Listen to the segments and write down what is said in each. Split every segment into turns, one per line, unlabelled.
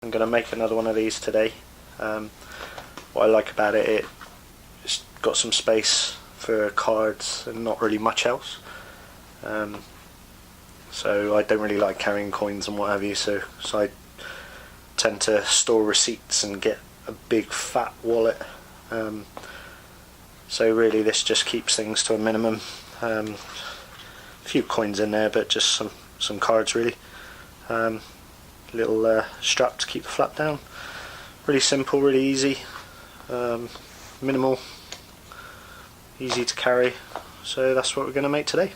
I'm going to make another one of these today. What I like about it, it's got some space for cards and not really much else. So I don't really like carrying coins and what have you, so I tend to store receipts and get a big fat wallet. So really this just keeps things to a minimum. A few coins in there, but just some cards really. Little strap to keep the flap down. Really simple, really easy, minimal, easy to carry. So that's what we're going to make today.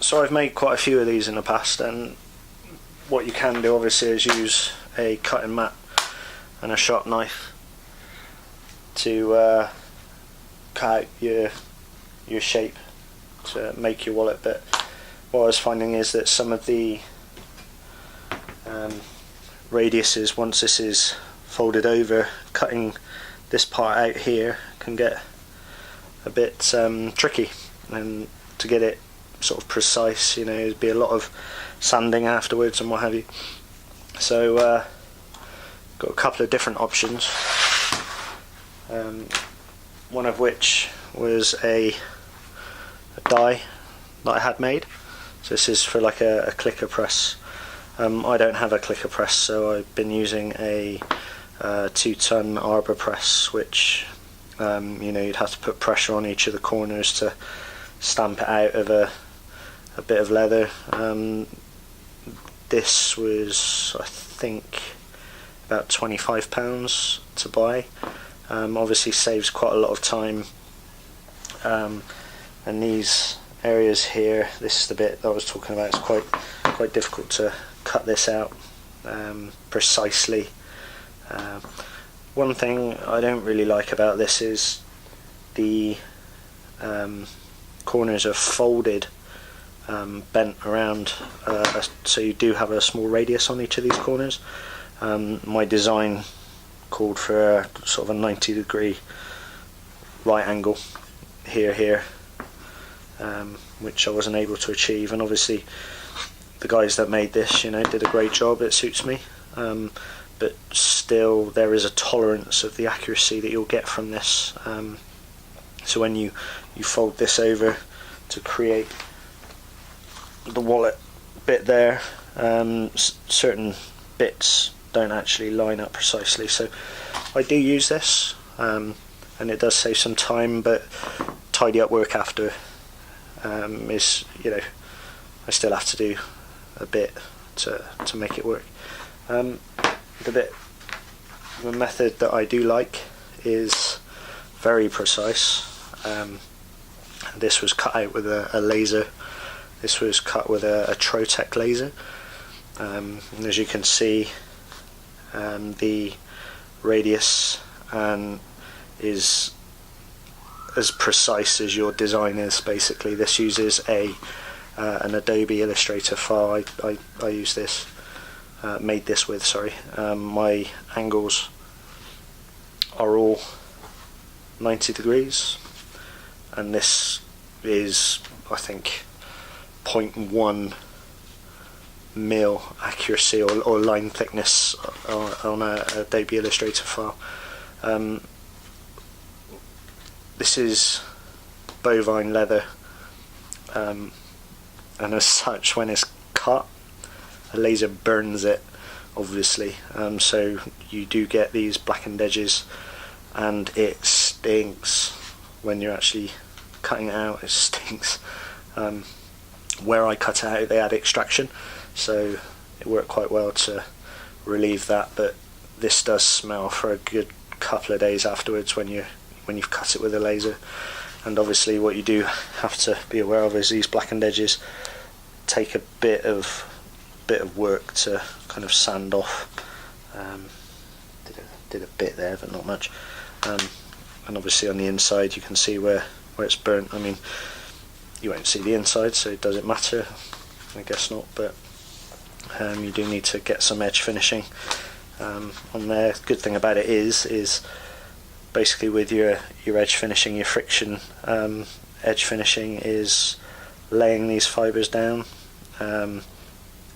So I've made quite a few of these in the past, and what you can do obviously is use a cutting mat and a sharp knife to cut out your shape to make your wallet. But what I was finding is that some of the radiuses, once this is folded over, cutting this part out here can get a bit tricky, and to get it sort of precise, you know, it'd be a lot of sanding afterwards and what have you. So got a couple of different options, one of which was a die that I had made. So this is for like a clicker press. I don't have a clicker press, so I've been using a 2-ton arbor press, which you know, you'd have to put pressure on each of the corners to stamp it out of a bit of leather. This was, I think, about £25 to buy. Obviously saves quite a lot of time, and these areas here, this is the bit that I was talking about, it's quite difficult to cut this out precisely. One thing I don't really like about this is the corners are folded, bent around, so you do have a small radius on each of these corners. My design called for a sort of a 90-degree right angle here, which I wasn't able to achieve, and obviously the guys that made this, you know, did a great job. It suits me, but still there is a tolerance of the accuracy that you'll get from this. So when you fold this over to create the wallet bit there, certain bits don't actually line up precisely. So I do use this, and it does save some time, but tidy up work after is, you know, I still have to do a bit to make it work. The method that I do like is very precise. This was cut out with a laser. This was cut with a Trotec laser, and as you can see, the radius is as precise as your design is. Basically, this uses an Adobe Illustrator file. I use this, made this with, sorry. My angles are all 90 degrees, and this is, I think, 0.1 mil accuracy or line thickness on a Adobe Illustrator file. This is bovine leather, and as such, when it's cut, a laser burns it, obviously, so you do get these blackened edges, and it stinks when you're actually cutting it out. It stinks. Where I cut it out, they add extraction, so it worked quite well to relieve that, but this does smell for a good couple of days afterwards when you've cut it with a laser. And obviously what you do have to be aware of is these blackened edges take a bit of work to kind of sand off. Did a bit there, but not much. And obviously on the inside you can see where it's burnt. I mean, you won't see the inside, so does it matter? I guess not, but you do need to get some edge finishing on there. Good thing about it is basically with your edge finishing, your friction edge finishing is laying these fibres down,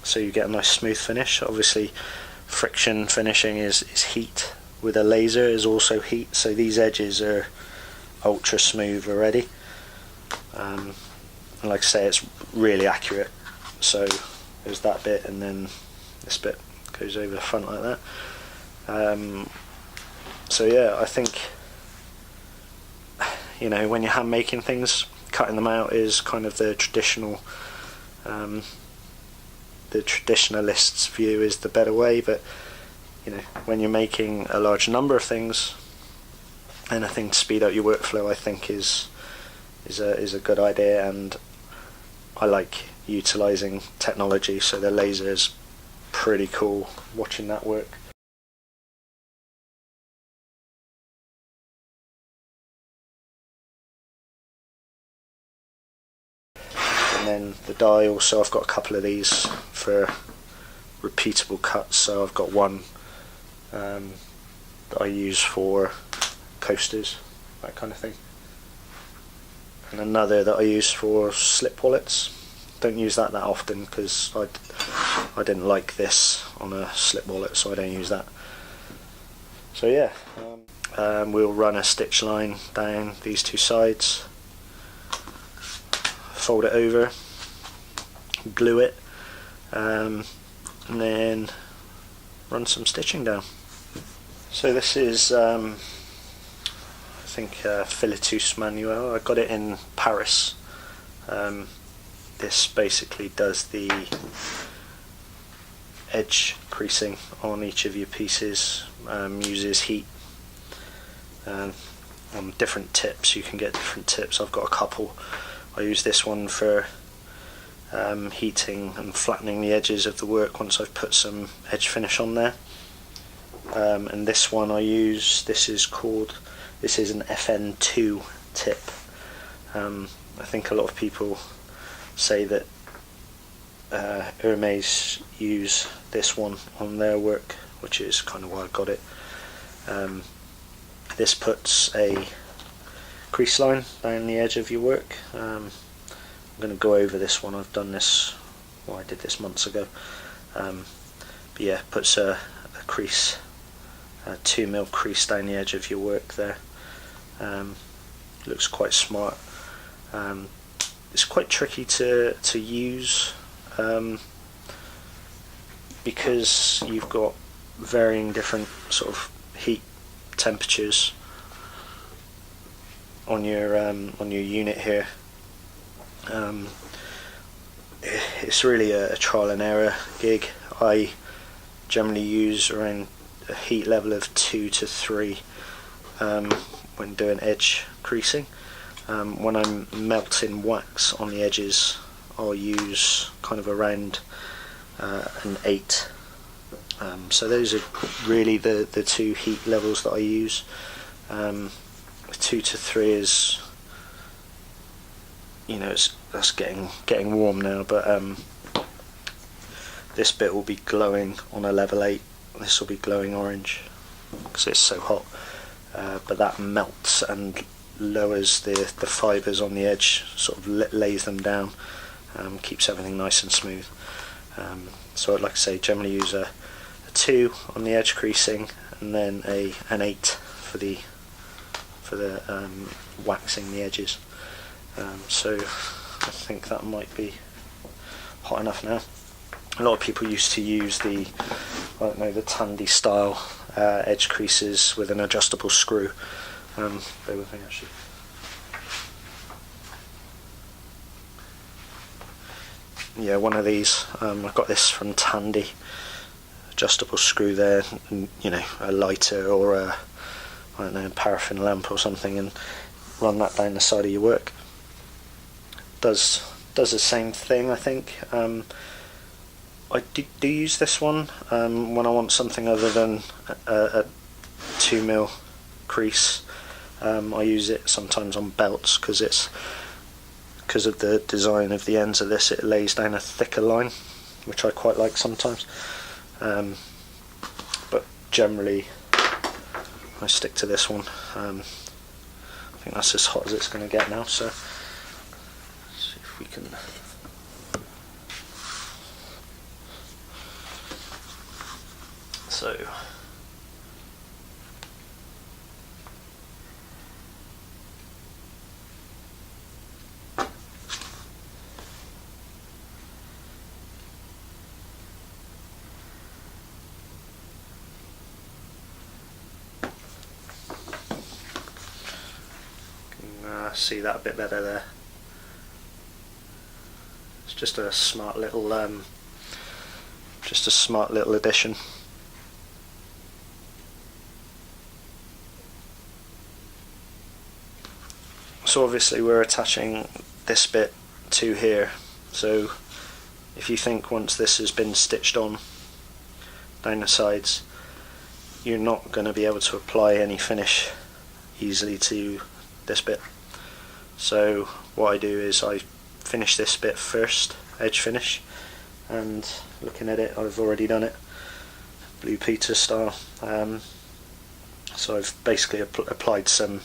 so you get a nice smooth finish. Obviously friction finishing is heat. With a laser is also heat, so these edges are ultra smooth already. And like I say, it's really accurate. So there's that bit, and then this bit goes over the front like that. So yeah, I think, you know, when you're hand making things, cutting them out is kind of the traditional, the traditionalist's view is the better way. But you know, when you're making a large number of things, anything to speed up your workflow, I think is a good idea, and I like utilising technology. So the laser is pretty cool. Watching that work. And then the die also, I've got a couple of these for repeatable cuts. So I've got one that I use for coasters, that kind of thing, and another that I use for slip wallets. Don't use that often because I didn't like this on a slip wallet, so I don't use that. So yeah, we'll run a stitch line down these two sides, fold it over, glue it, and then run some stitching down. So this is I think Filetus manual. I got it in Paris. This basically does the edge creasing on each of your pieces, uses heat on different tips. You can get different tips. I've got a couple. I use this one for heating and flattening the edges of the work once I've put some edge finish on there. And this one I use, this is an FN2 tip. I think a lot of people say that Hermes use this one on their work, which is kind of why I got it. This puts a crease line down the edge of your work. I'm going to go over this one. I've done this, well, I did this months ago. But yeah, puts a crease, a 2mm crease down the edge of your work there. Looks quite smart. It's quite tricky to use because you've got varying different sort of heat temperatures on your unit here. It's really a trial and error gig. I generally use around a heat level of 2 to 3 when doing edge creasing. When I'm melting wax on the edges, I'll use kind of around an 8. So those are really the two heat levels that I use. 2 to 3 is, you know, that's getting warm now, but this bit will be glowing on a level 8. This will be glowing orange because it's so hot, but that melts and lowers the fibres on the edge, sort of lays them down, keeps everything nice and smooth. So I'd like to say generally use a 2 on the edge creasing, and then an 8 for the waxing the edges. So I think that might be hot enough now. A lot of people used to use the Tandy style edge creases with an adjustable screw. Bear with me actually. Yeah, one of these. I've got this from Tandy. Adjustable screw there, and, you know, a lighter or a, I don't know, paraffin lamp or something, and run that down the side of your work. Does the same thing, I think. I do use this one when I want something other than a 2mm crease. I use it sometimes on belts because of the design of the ends of this, it lays down a thicker line, which I quite like sometimes. But generally I stick to this one. I think that's as hot as it's going to get now, so let's see if we can. So see that a bit better there. It's just a smart little addition. So obviously we're attaching this bit to here, so if you think once this has been stitched on down the sides, you're not going to be able to apply any finish easily to this bit. So what I do is I finish this bit first, edge finish, and looking at it, I've already done it Blue Peter style. So I've basically applied some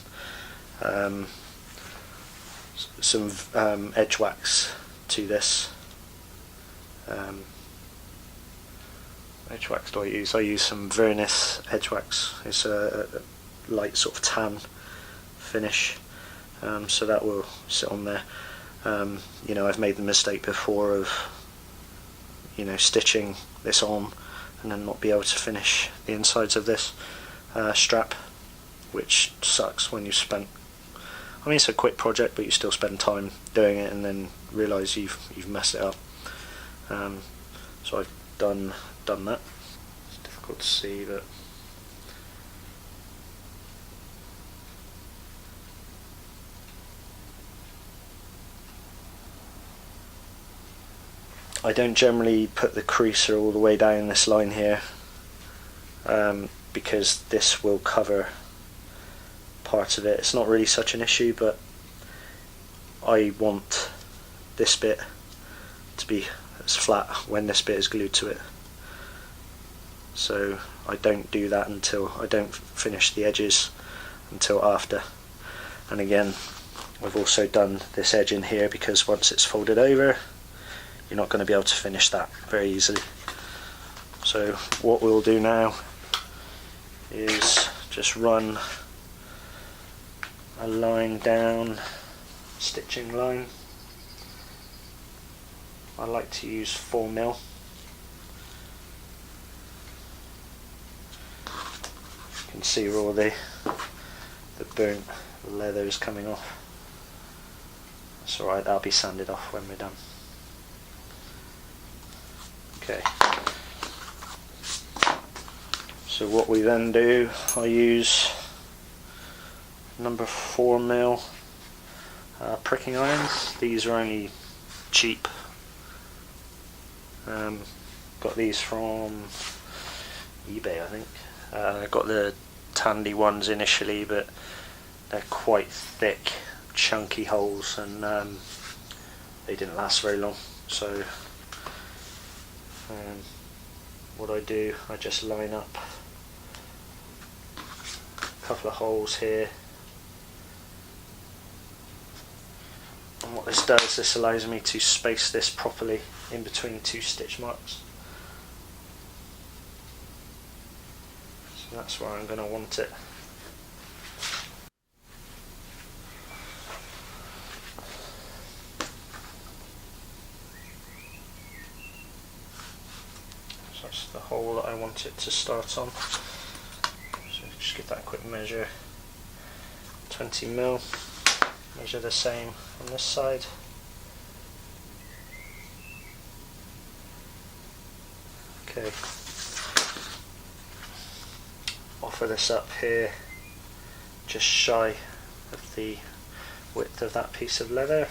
edge wax to this. Edge wax do I use? I use some Vernith edge wax. It's a light sort of tan finish, so that will sit on there. You know, I've made the mistake before of, you know, stitching this on and then not be able to finish the insides of this strap, which sucks when you spent, I mean, it's a quick project, but you still spend time doing it and then realise you've messed it up. So I've done that. It's difficult to see, but I don't generally put the creaser all the way down this line here, because this will cover part of it. It's not really such an issue, but I want this bit to be as flat when this bit is glued to it, so I don't do that until I don't finish the edges until after. And again, I've also done this edge in here because once it's folded over, you're not going to be able to finish that very easily. So what we'll do now is just run a line down, stitching line. I like to use 4mm. You can see where all the burnt leather is coming off. That's alright, that'll be sanded off when we're done. Okay. So what we then do, I use number 4mm pricking irons. These are only cheap. Got these from eBay, I think. I got the Tandy ones initially, but they're quite thick, chunky holes, and they didn't last very long. So what I do, I just line up a couple of holes here, and what this does, this allows me to space this properly in between two stitch marks. So that's where I'm going to want it. So that's the hole that I want it to start on. So just give that a quick measure. 20mm. Measure the same on this side. Okay. Offer this up here, just shy of the width of that piece of leather.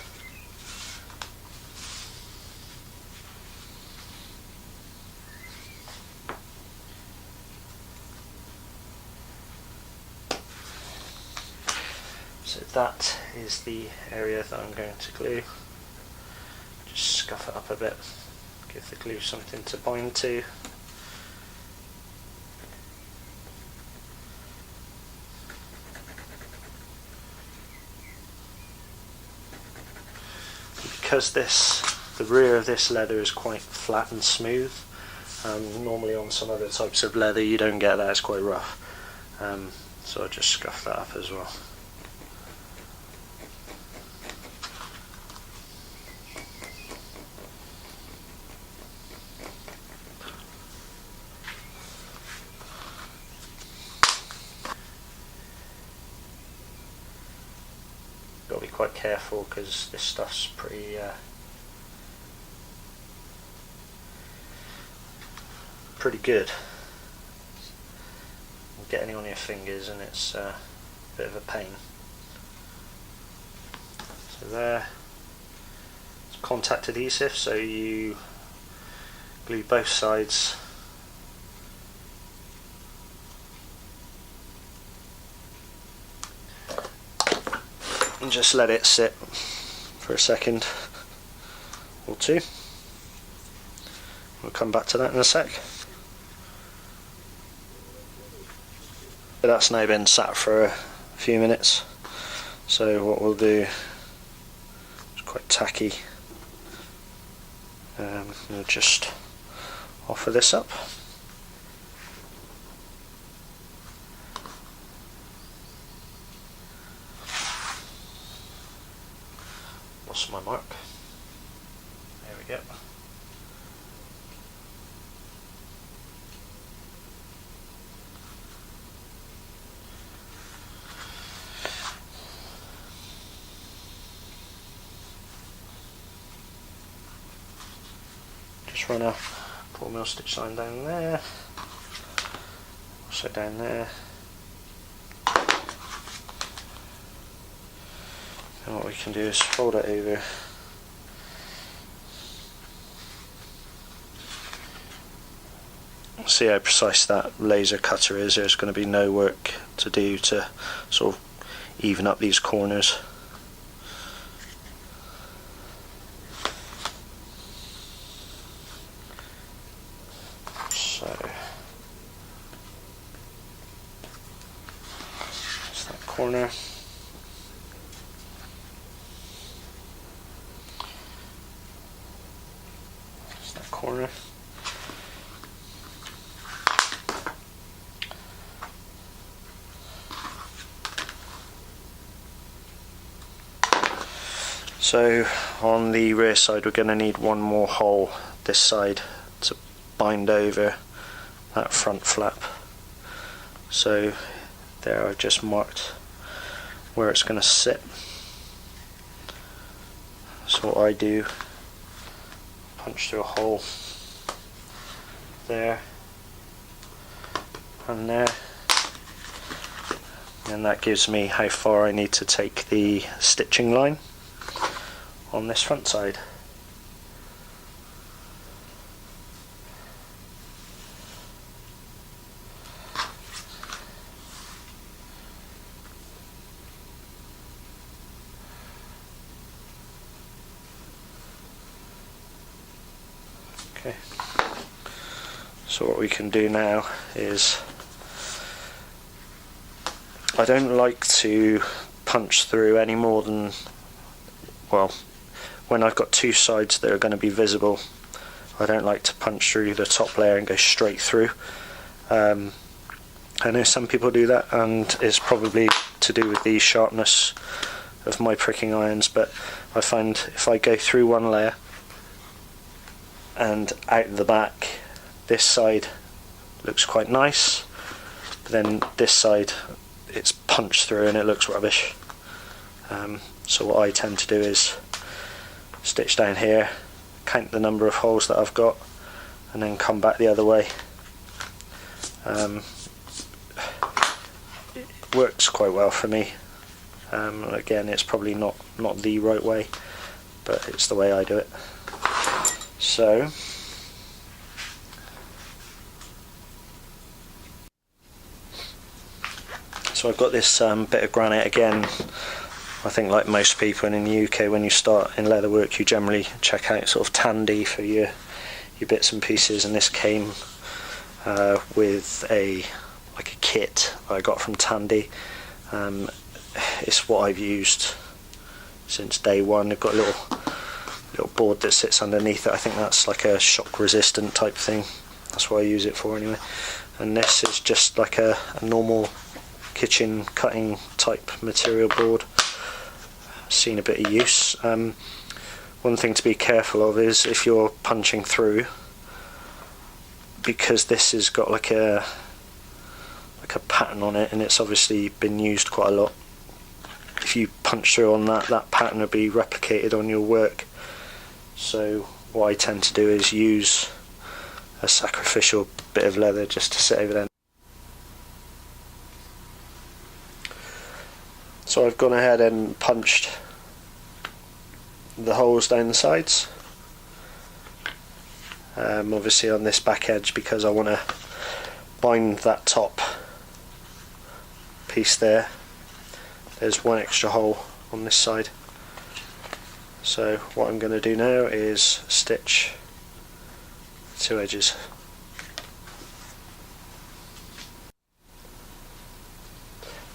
So that is the area that I'm going to glue. Just scuff it up a bit, give the glue something to bind to. Because the rear of this leather is quite flat and smooth, Normally on some other types of leather you don't get that, it's quite rough. So I'll just scuff that up as well. Got to be quite careful because this stuff's pretty good. You get any on your fingers and it's a bit of a pain. So there, it's contact adhesive, so you glue both sides. And just let it sit for a second or two. We'll come back to that in a sec. That's now been sat for a few minutes, so what we'll do, it's quite tacky, we'll just offer this up. Lost my mark. There we go. Just run a 4mm stitch line down there, also down there. And what we can do is fold it over. See how precise that laser cutter is. There's going to be no work to do to sort of even up these corners. So that's that corner. That's that corner. So on the rear side we're going to need one more hole this side to bind over that front flap. So there I've just marked where it's going to sit. So what I do, punch through a hole there and there, and that gives me how far I need to take the stitching line on this front side. Okay, so what we can do now is, I don't like to punch through any more than, well, when I've got two sides that are going to be visible, I don't like to punch through the top layer and go straight through. I know some people do that, and it's probably to do with the sharpness of my pricking irons, but I find if I go through one layer and out the back, this side looks quite nice, but then this side it's punched through and it looks rubbish. So what I tend to do is stitch down here, count the number of holes that I've got, and then come back the other way. It works quite well for me. Again, it's probably not the right way, but it's the way I do it. So I've got this bit of granite again. I think like most people in the UK, when you start in leatherwork, you generally check out sort of Tandy for your bits and pieces, and this came with a kit I got from Tandy. It's what I've used since day one. They've got a little board that sits underneath it. I think that's like a shock resistant type thing. That's what I use it for anyway. And this is just like a normal kitchen cutting type material board. Seen a bit of use. One thing to be careful of is if you're punching through, because this has got like a pattern on it and it's obviously been used quite a lot. If you punch through on that pattern will be replicated on your work. So what I tend to do is use a sacrificial bit of leather just to sit over there. So I've gone ahead and punched the holes down the sides, obviously on this back edge, because I want to bind that top piece there. There's one extra hole on this side, so what I'm going to do now is stitch two edges.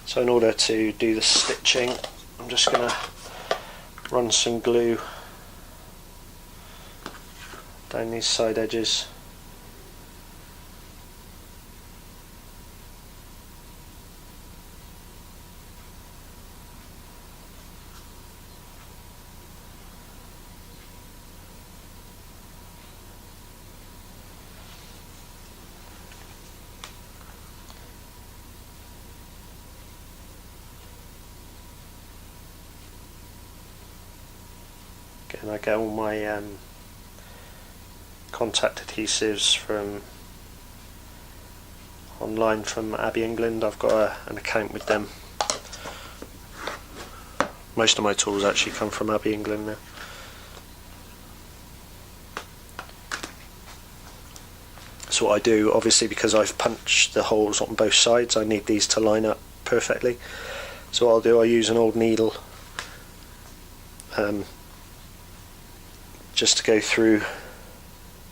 So in order to do the stitching, I'm just going to run some glue down these side edges. And I get all my contact adhesives from online from Abbey England. I've got an account with them. Most of my tools actually come from Abbey England now. So what I do, obviously because I've punched the holes on both sides, I need these to line up perfectly. So what I'll do, I use an old needle just to go through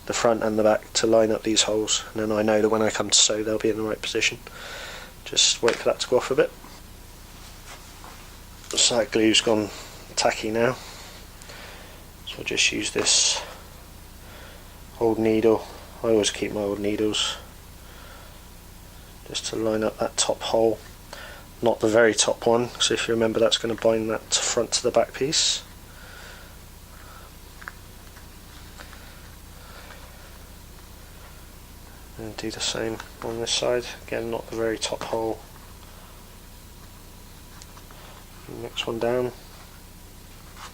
the front and the back to line up these holes, and then I know that when I come to sew they'll be in the right position. Just wait for that to go off a bit. So that glue's gone tacky now, so I'll just use this old needle. I always keep my old needles just to line up that top hole, not the very top one, so if you remember that's going to bind that front to the back piece. And do the same on this side, again not the very top hole. Next one down,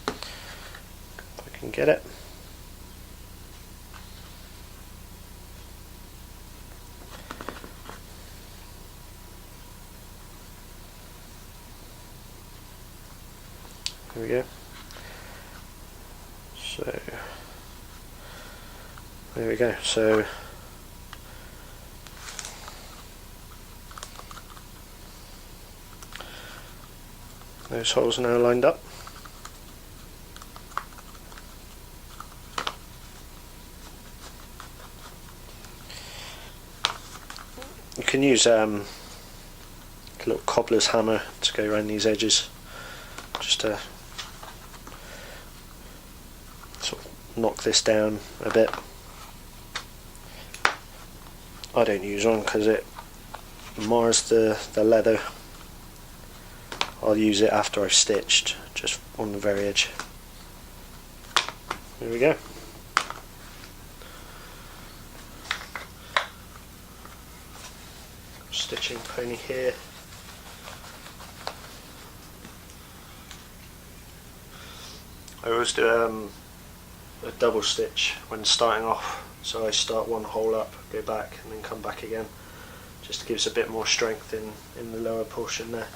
if I can get it. There we go. So there we go. So those holes are now lined up. You can use a little cobbler's hammer to go around these edges, just to sort of knock this down a bit. I don't use one because it mars the leather. I'll use it after I've stitched, just on the very edge. There we go. Stitching pony here. I always do a double stitch when starting off, so I start one hole up, go back and then come back again, just gives a bit more strength in the lower portion there.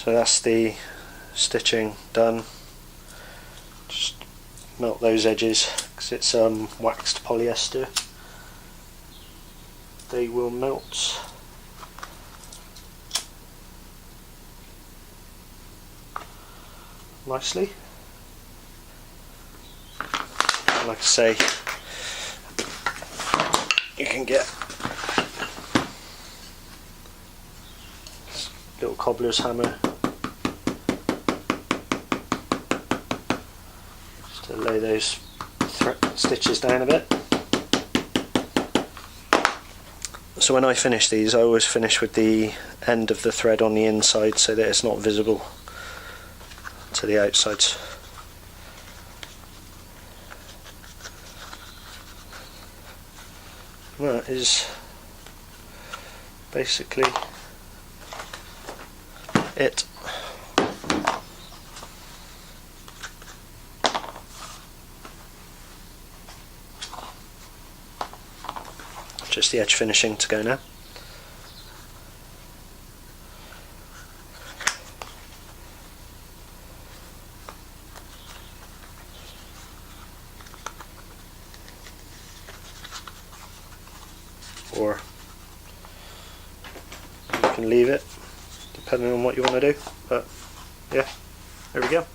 So that's the stitching done. Just melt those edges because it's waxed polyester. They will melt. Nicely. And like I say, you can get little cobbler's hammer just to lay those stitches down a bit. So when I finish these, I always finish with the end of the thread on the inside so that it's not visible to the outsides. That is basically it. Just the edge finishing to go now. Or you can leave it depending on what you want to do, but yeah, there we go.